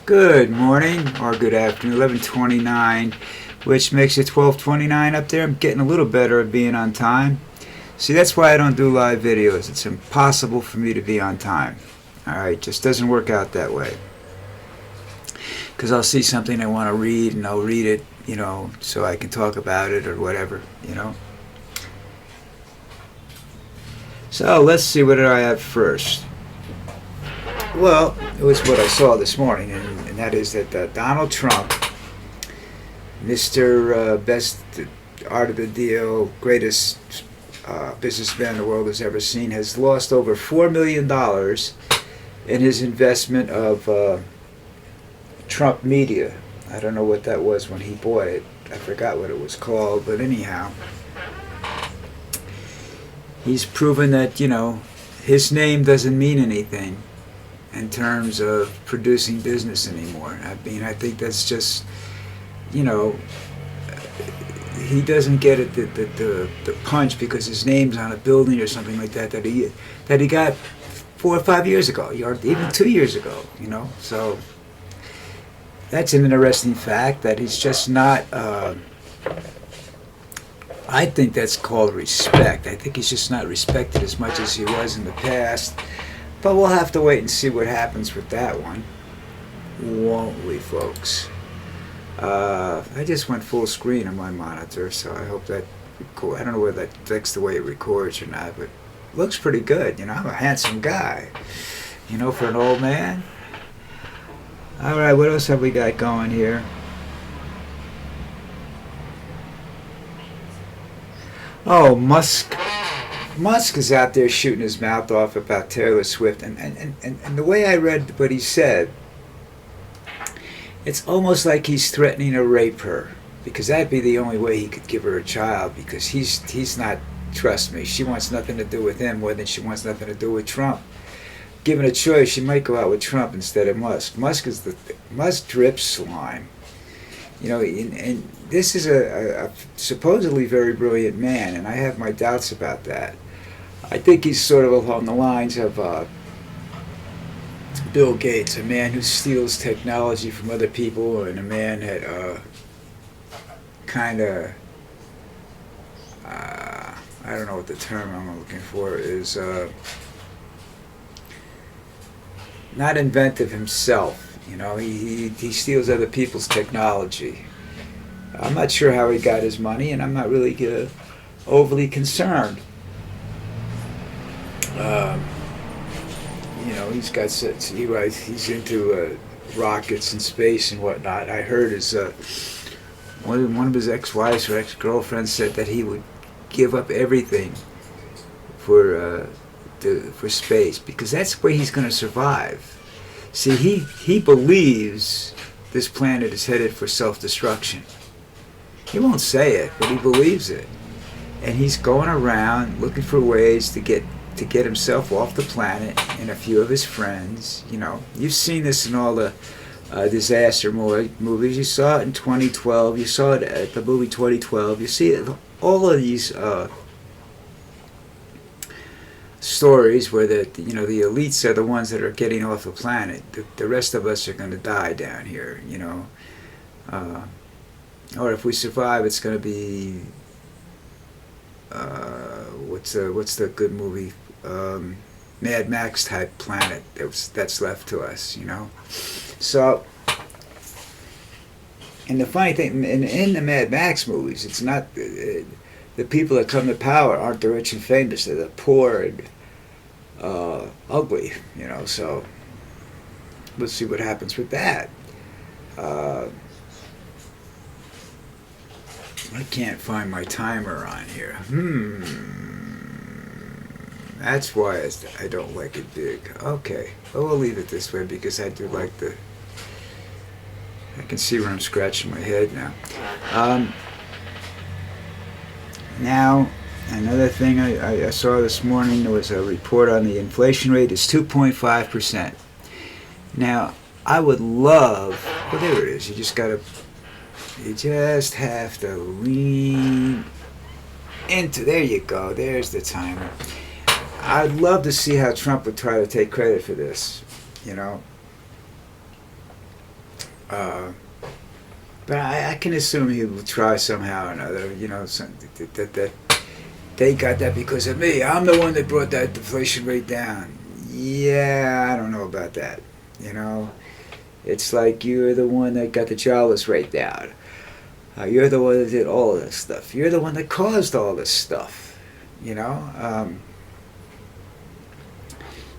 Good morning or good afternoon, 11:29, which makes it 12:29 up there. I'm getting a little better at being on time. See, that's why I don't do live videos. It's impossible for me to be on time. Alright, just doesn't work out that way. Because I'll see something I want to read and I'll read it, so I can talk about it or whatever. So let's see, what did I have first? Well, it was what I saw this morning, and that is that Donald Trump, Mr. Best Art of the Deal, greatest businessman the world has ever seen, has lost over $4 million in his investment of Trump Media. I don't know what that was when he bought it. I forgot what it was called, but anyhow, he's proven that, his name doesn't mean anything in terms of producing business anymore. I mean, I think that's just, he doesn't get it, the punch because his name's on a building or something like that he got 4 or 5 years ago, or even 2 years ago, So that's an interesting fact that he's just not. I think that's called respect. I think he's just not respected as much as he was in the past. But we'll have to wait and see what happens with that one, won't we, folks? I just went full screen on my monitor, so I hope that I don't know whether that affects the way it records or not, but it looks pretty good. I'm a handsome guy, for an old man. All right, what else have we got going here? Oh, Musk is out there shooting his mouth off about Taylor Swift, and the way I read what he said, it's almost like he's threatening to rape her, because that'd be the only way he could give her a child, because he's not, trust me, she wants nothing to do with him more than she wants nothing to do with Trump. Given a choice, she might go out with Trump instead of Musk. Musk drips slime. And this is a supposedly very brilliant man, and I have my doubts about that. I think he's sort of along the lines of Bill Gates, a man who steals technology from other people, and a man that kind of, I don't know what the term I'm looking for is, not inventive himself. He steals other people's technology. I'm not sure how he got his money, and I'm not really overly concerned. He's into rockets and space and whatnot. I heard one of his ex-wives or ex-girlfriends said that he would give up everything for space, because that's where he's going to survive. See, he believes this planet is headed for self-destruction. He won't say it, but he believes it. And he's going around looking for ways to get himself off the planet and a few of his friends. You've seen this in all the disaster movies. You saw it in 2012. You saw it at the movie 2012. You see it, all of these stories where the elites are the ones that are getting off the planet. The rest of us are going to die down here. Or if we survive, it's going to be what's the good movie, Mad Max type planet that's left to us. So, and the funny thing in the Mad Max movies, it's not the people that come to power aren't the rich and famous. They're the poor and ugly. So let's see what happens with that. I can't find my timer on here. That's why I don't like it big. Okay, well, we'll leave it this way because I do like I can see where I'm scratching my head now. Now, another thing I saw this morning, there was a report on the inflation rate is 2.5%. Now, I would love, well, there it is. You just have to lean into, there you go, there's the timer. I'd love to see how Trump would try to take credit for this, Uh, but I can assume he will try somehow or another. That they got that because of me. I'm the one that brought that deflation rate down. Yeah, I don't know about that. You know, it's like you're the one that got the jobless rate down. You're the one that did all of this stuff. You're the one that caused all this stuff. You know,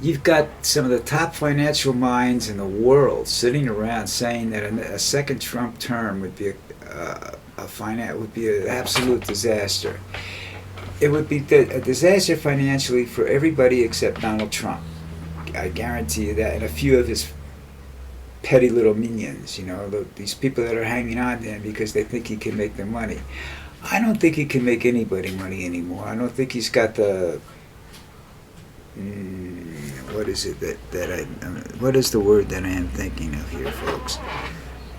you've got some of the top financial minds in the world sitting around saying that a second Trump term would be would be an absolute disaster. It would be a disaster financially for everybody except Donald Trump. I guarantee you that, and a few of his petty little minions, these people that are hanging on to him because they think he can make them money. I don't think he can make anybody money anymore. I don't think he's got the what is it what is the word that I am thinking of here, folks?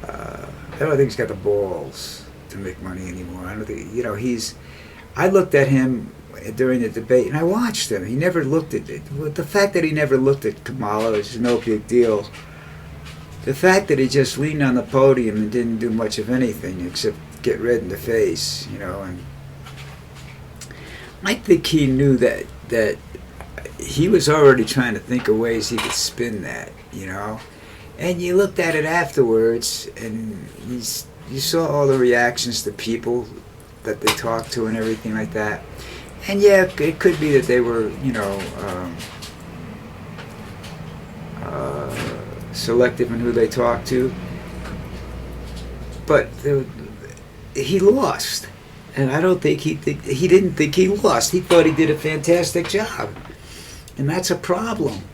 I don't think he's got the balls to make money anymore. I don't think, I looked at him during the debate and I watched him. He never looked at it. The fact that he never looked at Kamala is no big deal. The fact that he just leaned on the podium and didn't do much of anything except get red in the face, and I think he knew that he was already trying to think of ways he could spin that, And you looked at it afterwards, and you saw all the reactions to people that they talked to and everything like that. And yeah, it could be that they were, selective in who they talked to. But he lost. And I don't think he didn't think he lost. He thought he did a fantastic job. And that's a problem.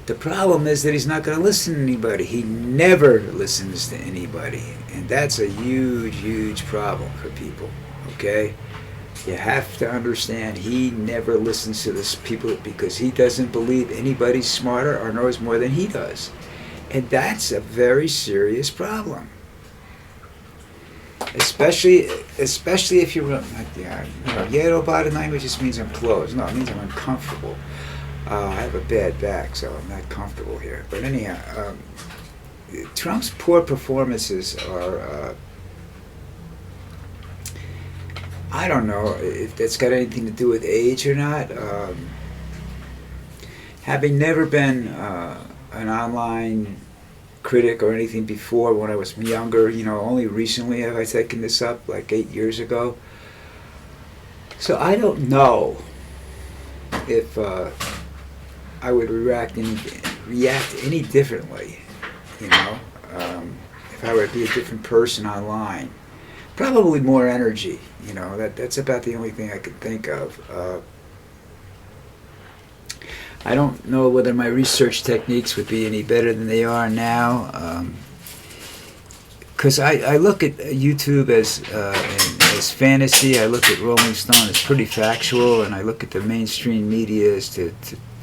The problem is that he's not going to listen to anybody. He never listens to anybody. And that's a huge, huge problem for people. Okay? You have to understand he never listens to this people because he doesn't believe anybody's smarter or knows more than he does. And that's a very serious problem. Especially if you're, body language just means I'm closed. No, it means I'm uncomfortable. I have a bad back, so I'm not comfortable here. But anyhow, Trump's poor performances are, I don't know if that's got anything to do with age or not. Having never been an online critic or anything before when I was younger, only recently have I taken this up, like 8 years ago. So I don't know if I would react any differently, if I were to be a different person online. Probably more energy, that's about the only thing I could think of. I don't know whether my research techniques would be any better than they are now, because I look at YouTube as fantasy. I look at Rolling Stone as pretty factual, and I look at the mainstream media as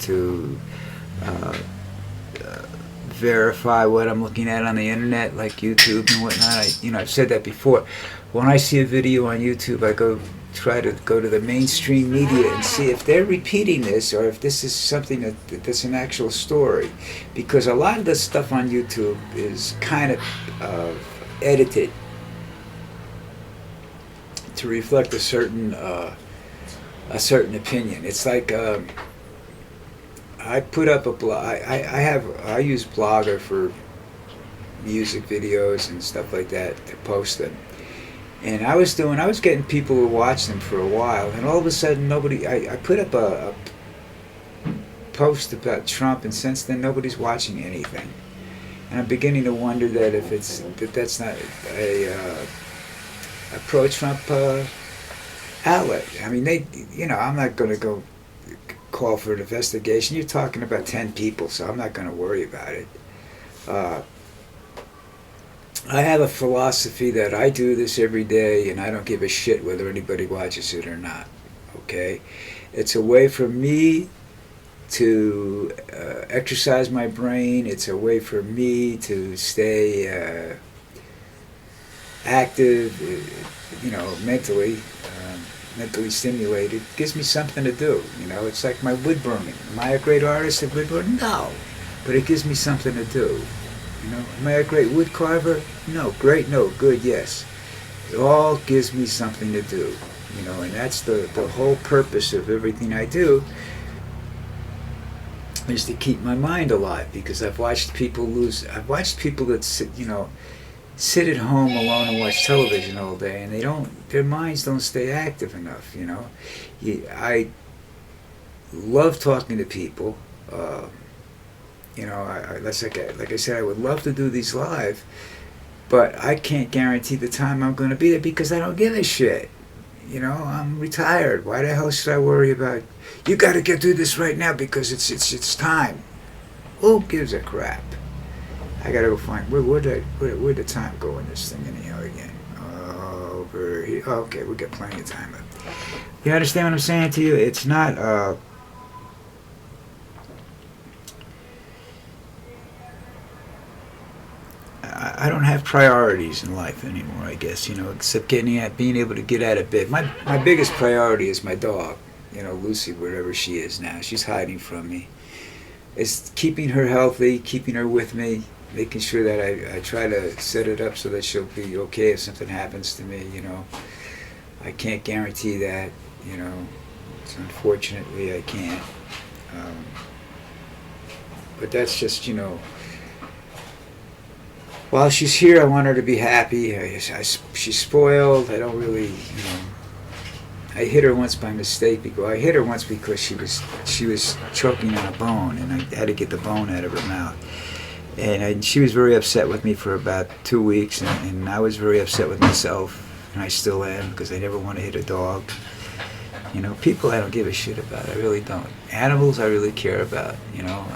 to verify what I'm looking at on the internet, like YouTube and whatnot. I've said that before. When I see a video on YouTube, I try to go to the mainstream media and see if they're repeating this or if this is something that's an actual story. Because a lot of the stuff on YouTube is kind of edited to reflect a certain opinion. It's like I put up a blog. I use Blogger for music videos and stuff like that to post them. And I was getting people who watched them for a while, and all of a sudden I put up a post about Trump, and since then nobody's watching anything. And I'm beginning to wonder that that's not a pro-Trump outlet. I mean, I'm not going to go call for an investigation. You're talking about 10 people, so I'm not going to worry about it. I have a philosophy that I do this every day, and I don't give a shit whether anybody watches it or not. Okay? It's a way for me to exercise my brain. It's a way for me to stay active, mentally stimulated. It gives me something to do. It's like my wood burning. Am I a great artist at wood burning? No. But it gives me something to do. You know, am I a great wood carver? No. Great? No. Good? Yes. It all gives me something to do. You know, and that's the whole purpose of everything I do, is to keep my mind alive, because I've watched people that sit at home alone and watch television all day, and their minds don't stay active enough. You know, I love talking to people. You know, like I said, I would love to do these live, but I can't guarantee the time I'm going to be there because I don't give a shit. You know, I'm retired. Why the hell should I worry about? You got to get through this right now because it's time. Who gives a crap? I got to go find where'd the time go in this thing anyhow again? Over here. Oh, okay, we got plenty of time left. You understand what I'm saying to you? It's not. I don't have priorities in life anymore, I guess, you know, except being able to get out of bed. My biggest priority is my dog, you know, Lucy, wherever she is now. She's hiding from me. It's keeping her healthy, keeping her with me, making sure that I try to set it up so that she'll be okay if something happens to me, you know. I can't guarantee that, you know. So unfortunately, I can't. But that's just, you know, while she's here, I want her to be happy. She's spoiled. I don't really, you know. I hit her once by mistake. I hit her once because she was choking on a bone, and I had to get the bone out of her mouth. And she was very upset with me for about 2 weeks, and I was very upset with myself, and I still am, because I never want to hit a dog. You know, people I don't give a shit about. I really don't. Animals I really care about, you know.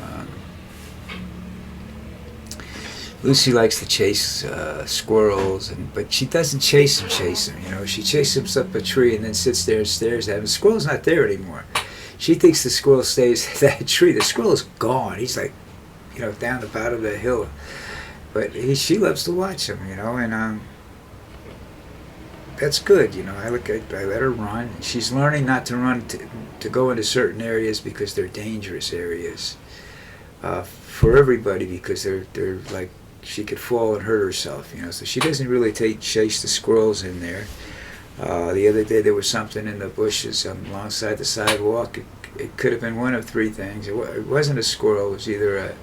Lucy likes to chase squirrels, but she doesn't chase them, you know. She chases up a tree and then sits there and stares at him. The squirrel's not there anymore. She thinks the squirrel stays at that tree. The squirrel's gone. He's like, you know, down the bottom of the hill. But she loves to watch him, you know, and that's good, you know. I let her run. She's learning not to run to go into certain areas because they're dangerous areas for everybody, because they're like, she could fall and hurt herself, you know. So she doesn't really chase the squirrels in there. The other day there was something in the bushes alongside the sidewalk. It could have been one of three things. It wasn't a squirrel. It was either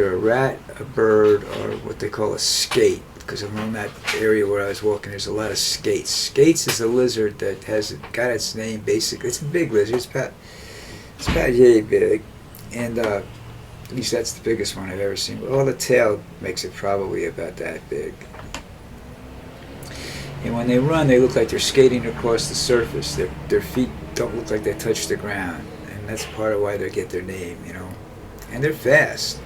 a rat, a bird, or what they call a skate. Because around that area where I was walking, there's a lot of skates. Skates is a lizard that got its name basically. It's a big lizard. It's about yay big, and at least that's the biggest one I've ever seen. Well, the tail makes it probably about that big. And when they run, they look like they're skating across the surface. Their feet don't look like they touch the ground. And that's part of why they get their name, you know. And they're fast.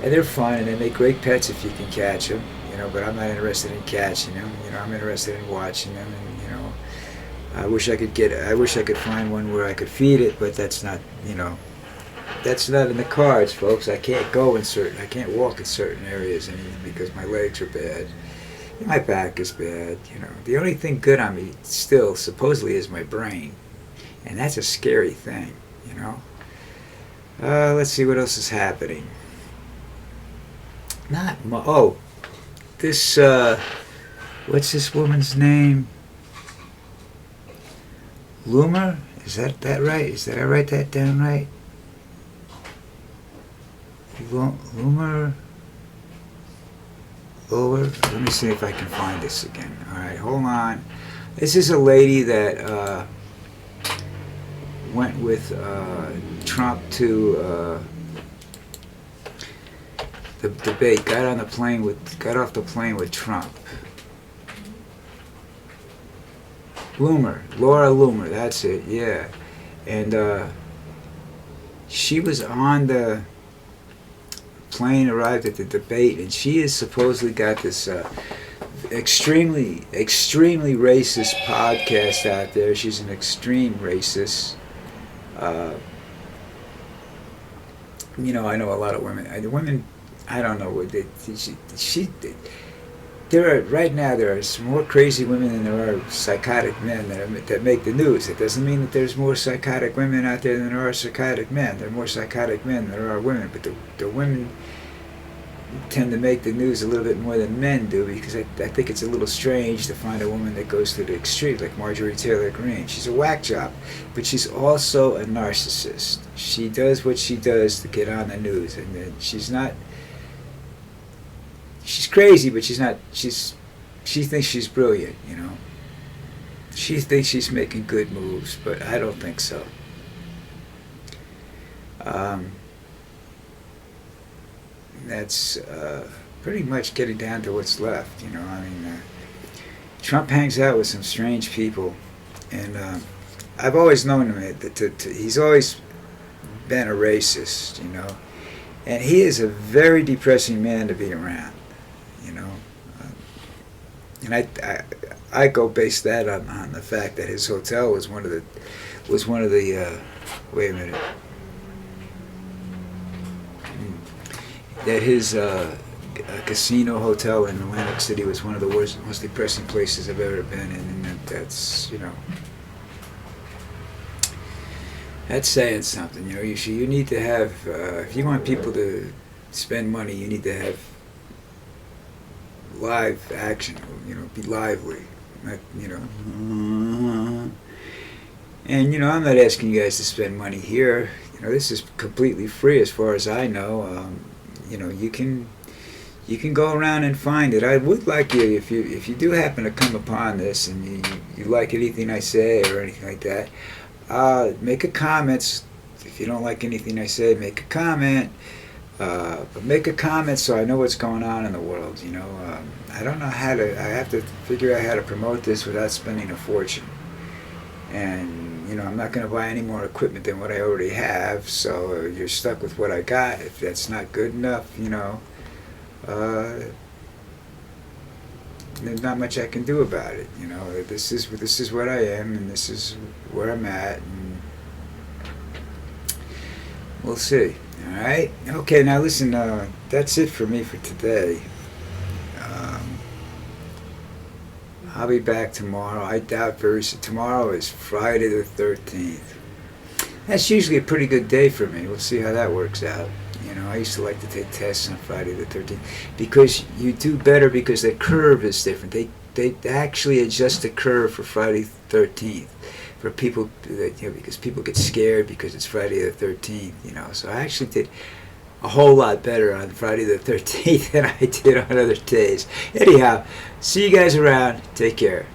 And they're fun, and they make great pets if you can catch them, you know. But I'm not interested in catching them, you know. I'm interested in watching them, and, you know, I wish I could find one where I could feed it, but that's not, you know. That's not in the cards, folks. I can't walk in certain areas because my legs are bad. And my back is bad, you know. The only thing good on me still, supposedly, is my brain. And that's a scary thing, you know. Let's see what else is happening. This, what's this woman's name? Loomer? Is that right? Did I write that down right? Loomer. Let me see if I can find this again. Alright, hold on. This is a lady that went with Trump to the debate, got off the plane with Trump. Laura Loomer, that's it, yeah. And she was on the plane, arrived at the debate, and she has supposedly got this extremely racist podcast out there. She's an extreme racist. You know, I know a lot of women. I don't know what there are some more crazy women than there are psychotic men that make the news. It doesn't mean that there's more psychotic women out there than there are psychotic men. There are more psychotic men than there are women, but the women, tend to make the news a little bit more than men do, because I think it's a little strange to find a woman that goes to the extreme, like Marjorie Taylor Greene. She's a whack job, but she's also a narcissist. She does what she does to get on the news, and then she's crazy, but she thinks she's brilliant, you know. She thinks she's making good moves, but I don't think so. That's pretty much getting down to what's left, you know. I mean, Trump hangs out with some strange people, and I've always known him that he's always been a racist, you know, and he is a very depressing man to be around, you know. And I go base that on the fact that his hotel was one of the wait a minute. That his casino hotel in Atlantic City was one of the most depressing places I've ever been in, and that's, you know, that's saying something. You know, you need to have, if you want people to spend money, you need to have live action, you know, be lively, not, you know. And, you know, I'm not asking you guys to spend money here. You know, this is completely free as far as I know. You know, you can go around and find it. I would like you, if you do happen to come upon this and you like anything I say or anything like that, make a comment. If you don't like anything I say, make a comment. But make a comment so I know what's going on in the world. You know, I don't know how to. I have to figure out how to promote this without spending a fortune. And, you know, I'm not going to buy any more equipment than what I already have, so you're stuck with what I got. If that's not good enough, you know, there's not much I can do about it. You know, this is what I am, and this is where I'm at, and we'll see. All right? Okay, now listen, that's it for me for today. I'll be back tomorrow. I doubt very soon. Tomorrow is Friday the 13th. That's usually a pretty good day for me. We'll see how that works out. You know, I used to like to take tests on Friday the 13th because you do better because the curve is different. They actually adjust the curve for Friday the 13th for people that, you know, because people get scared because it's Friday the 13th. You know, so I actually did a whole lot better on Friday the 13th than I did on other days. Anyhow, see you guys around. Take care.